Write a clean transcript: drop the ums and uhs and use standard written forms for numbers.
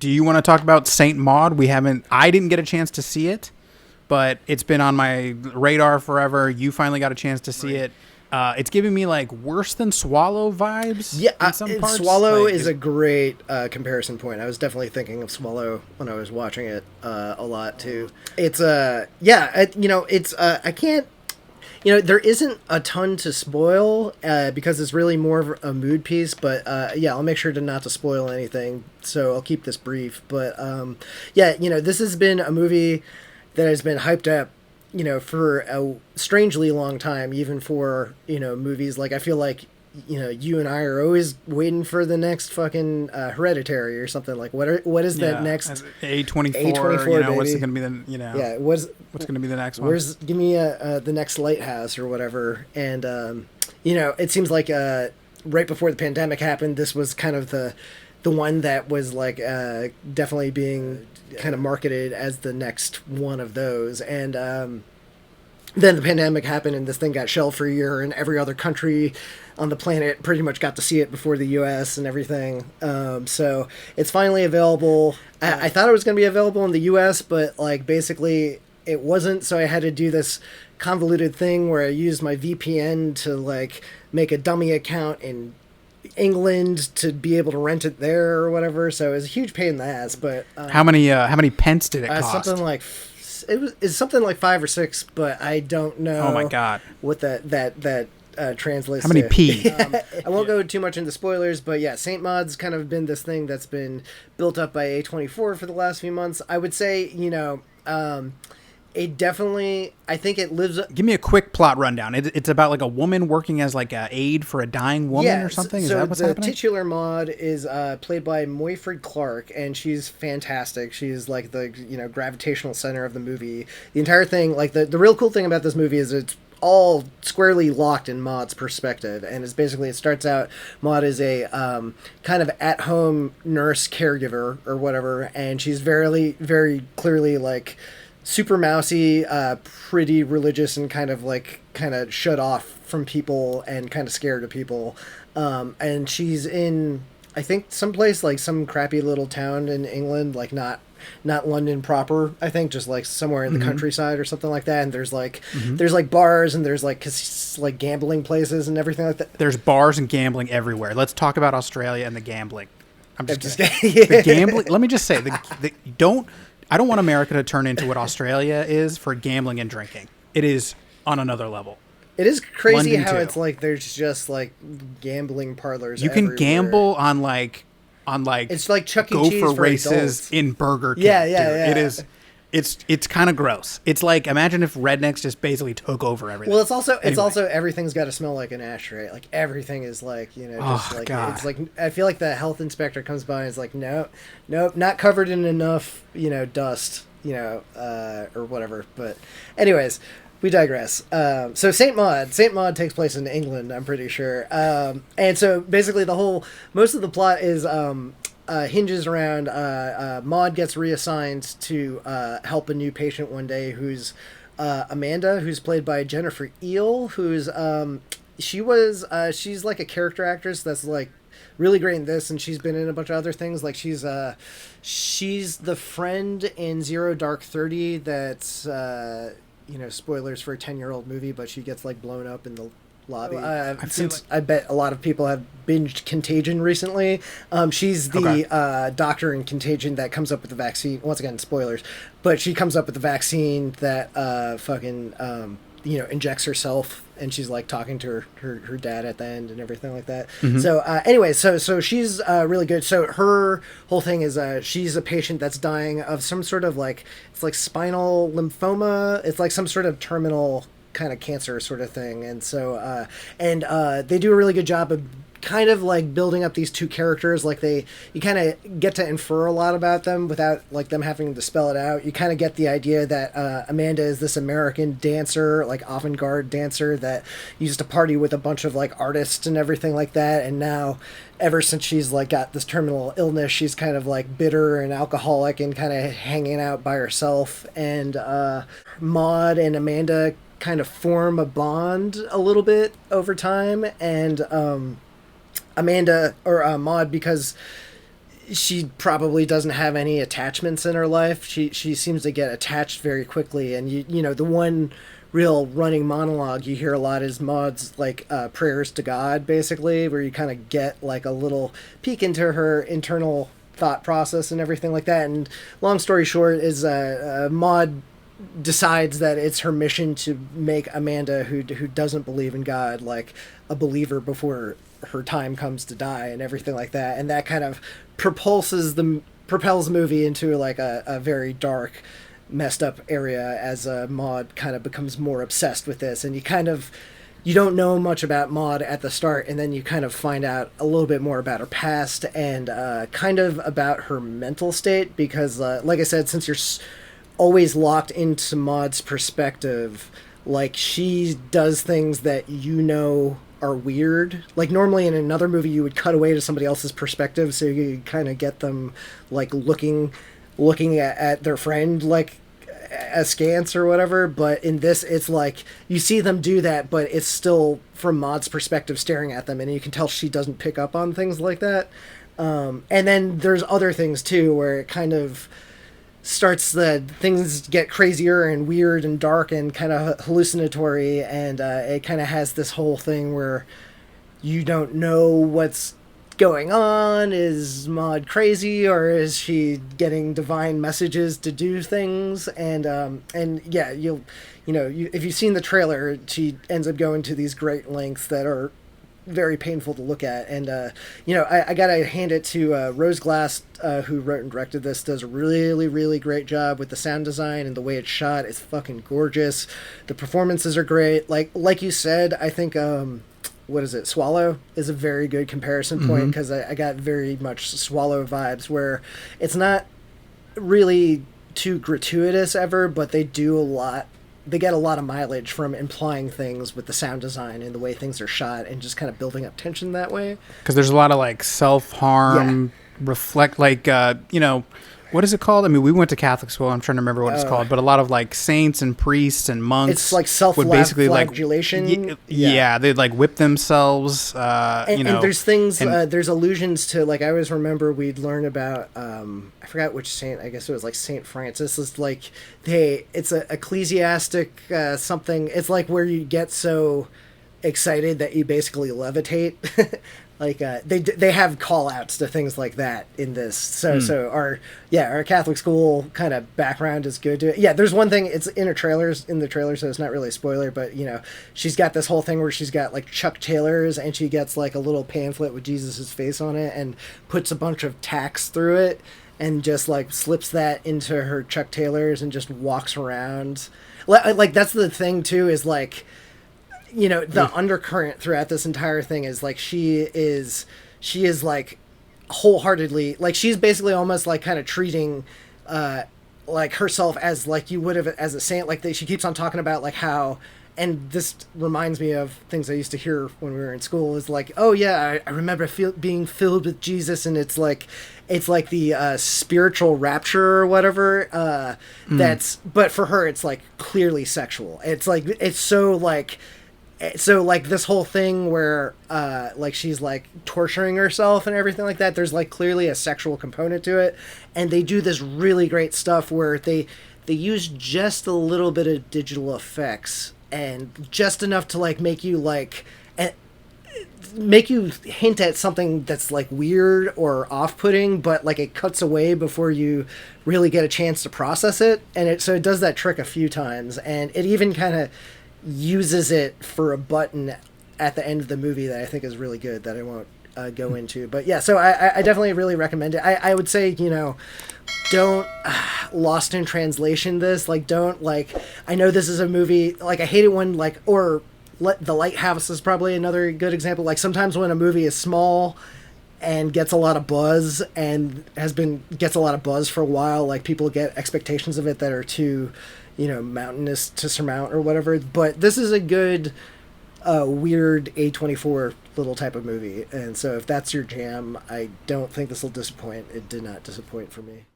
do you want to talk about Saint Maud? I didn't get a chance to see it, but it's been on my radar forever. You finally got a chance to see it. It's giving me like worse than Swallow vibes. Yeah, in some parts. Swallow is a great comparison point. I was definitely thinking of Swallow when I was watching it a lot too. It's I can't. There isn't a ton to spoil because it's really more of a mood piece. But I'll make sure not to spoil anything. So I'll keep this brief. But this has been a movie that has been hyped up, for a strangely long time, even for, movies. Like, I feel like, you and I are always waiting for the next fucking Hereditary or something. Like, what is that next? A24, A24, what's going to be the, what's going to be the next one? Give me the next Lighthouse or whatever. And, it seems like right before the pandemic happened, this was kind of the one that was like definitely being kind of marketed as the next one of those. And then the pandemic happened and this thing got shelved for a year, and every other country on the planet pretty much got to see it before the US and everything. So it's finally available. I thought it was going to be available in the US, but like basically it wasn't. So I had to do this convoluted thing where I used my VPN to like make a dummy account in England to be able to rent it there or whatever. So it was a huge pain in the ass. But how many pence did it cost? Something like 5 or 6, but I don't know. Oh my god, what that translates. How many to. P? I won't go too much into spoilers, but yeah, Saint Maud's kind of been this thing that's been built up by A24 for the last few months. I would say, it definitely, I think it lives up. Give me a quick plot rundown. It's about like a woman working as like a aid for a dying woman or something. Is that what's happening? The titular Maud is played by Morfydd Clark, and she's fantastic. She's like the gravitational center of the movie. The entire thing, like the real cool thing about this movie is it's all squarely locked in Maud's perspective, and it's basically, it starts out, Maud is a kind of at-home nurse caregiver or whatever, and she's very, very clearly like super mousy, pretty religious, and kind of shut off from people and kind of scared of people. And she's in, I think, someplace like some crappy little town in England, like not London proper, I think, just like somewhere in the countryside or something like that. And there's like bars, and there's like gambling places and everything like that. There's bars and gambling everywhere. Let's talk about Australia and the gambling. I'm just kidding. The gambling. Let me just say, I don't want America to turn into what Australia is for gambling and drinking. It is on another level. It is crazy London how too. It's like there's just like gambling parlors. You can gamble on like it's like Chuck E. Cheese gopher for races adults. in Burger King. Yeah. It is. It's kind of gross. It's like, imagine if rednecks just basically took over everything. Well, it's also everything's got to smell like an ashtray. Like everything is like, God. It's like, I feel like the health inspector comes by and is like, nope, not covered in enough, dust, or whatever. But anyways, we digress. So Saint Maud takes place in England, I'm pretty sure. And so basically most of the plot is, hinges around Maud gets reassigned to help a new patient one day, who's Amanda, who's played by Jennifer Ehle, who's she's like a character actress that's like really great in this, and she's been in a bunch of other things. Like she's the friend in Zero Dark 30 that's spoilers for a 10-year-old movie, but she gets like blown up in the lobby. I bet a lot of people have binged Contagion recently. She's the doctor in Contagion that comes up with the vaccine. Once again, spoilers, but she comes up with the vaccine that injects herself, and she's like talking to her dad at the end and everything like that. So anyway, so she's really good. So her whole thing is she's a patient that's dying of some sort of like, it's like spinal lymphoma. It's like some sort of terminal kind of cancer sort of thing. And so they do a really good job of kind of like building up these two characters. Like you kind of get to infer a lot about them without like them having to spell it out. You kind of get the idea that Amanda is this American dancer, like avant-garde dancer that used to party with a bunch of like artists and everything like that, and now ever since she's like got this terminal illness, she's kind of like bitter and alcoholic and kind of hanging out by herself. And Maud and Amanda kind of form a bond a little bit over time, and Amanda or Maud, because she probably doesn't have any attachments in her life. She seems to get attached very quickly, and you know, the one real running monologue you hear a lot is Maud's like prayers to God, basically, where you kind of get like a little peek into her internal thought process and everything like that. And long story short is Maud decides that it's her mission to make Amanda, who doesn't believe in God, like a believer before her time comes to die and everything like that. And that kind of propels the movie into like a very dark, messed up area as Maud kind of becomes more obsessed with this. And you don't know much about Maud at the start, and then you kind of find out a little bit more about her past and kind of about her mental state, because like I said, since you're always locked into Maud's perspective, like she does things that you know are weird. Like normally in another movie you would cut away to somebody else's perspective so you kind of get them like looking at their friend like askance or whatever, but in this it's like you see them do that, but it's still from Maud's perspective staring at them, and you can tell she doesn't pick up on things like that. And then there's other things too where it kind of starts, the things get crazier and weird and dark and kind of hallucinatory, and it kind of has this whole thing where you don't know what's going on. Is Maud crazy, or is she getting divine messages to do things? And yeah, if you've seen the trailer, she ends up going to these great lengths that are very painful to look at. And I gotta hand it to Rose Glass, who wrote and directed this, does a really, really great job with the sound design and the way it's shot. It's fucking gorgeous. The performances are great. Like you said, I think what is it, Swallow is a very good comparison point, because I got very much Swallow vibes, where it's not really too gratuitous ever, but they do a lot. They get a lot of mileage from implying things with the sound design and the way things are shot, and just kind of building up tension that way. Because there's a lot of like self-harm, reflect, like, what is it called? I mean, we went to Catholic school. I'm trying to remember what it's called, but a lot of like saints and priests and monks. It's like self-flagellation. They'd like whip themselves. And there's things. There's allusions to, like, I always remember we'd learn about. I forgot which saint. I guess it was like Saint Francis. It's like it's a ecclesiastic something. It's like where you get so excited that you basically levitate. Like they have call outs to things like that in this. So our Catholic school kind of background is good to it. Yeah, there's one thing, it's in the trailer, so it's not really a spoiler, but she's got this whole thing where she's got like Chuck Taylors, and she gets like a little pamphlet with Jesus's face on it and puts a bunch of tacks through it and just like slips that into her Chuck Taylors and just walks around. Like that's the thing too, is like, the undercurrent throughout this entire thing is like she is like wholeheartedly, like she's basically almost like kind of treating like herself as like you would have as a saint. Like she keeps on talking about like how, and this reminds me of things I used to hear when we were in school, is like, oh yeah, I remember being filled with Jesus, and it's like the spiritual rapture or whatever. But for her it's like clearly sexual. It's like so like this whole thing where like she's like torturing herself and everything like that, there's like clearly a sexual component to it. And they do this really great stuff where they use just a little bit of digital effects, and just enough to like make you hint at something that's like weird or off-putting, but like it cuts away before you really get a chance to process it. And it does that trick a few times, and it even kind of uses it for a button at the end of the movie that I think is really good, that I won't go into. But yeah, so I definitely really recommend it. I would say, don't Lost in Translation this. Like, don't, like, I know this is a movie, like, I hate it when, like, or The Lighthouse is probably another good example. Like, sometimes when a movie is small and gets a lot of buzz and gets a lot of buzz for a while, like, people get expectations of it that are too mountainous to surmount or whatever. But this is a good, weird A24 little type of movie. And so if that's your jam, I don't think this will disappoint. It did not disappoint for me.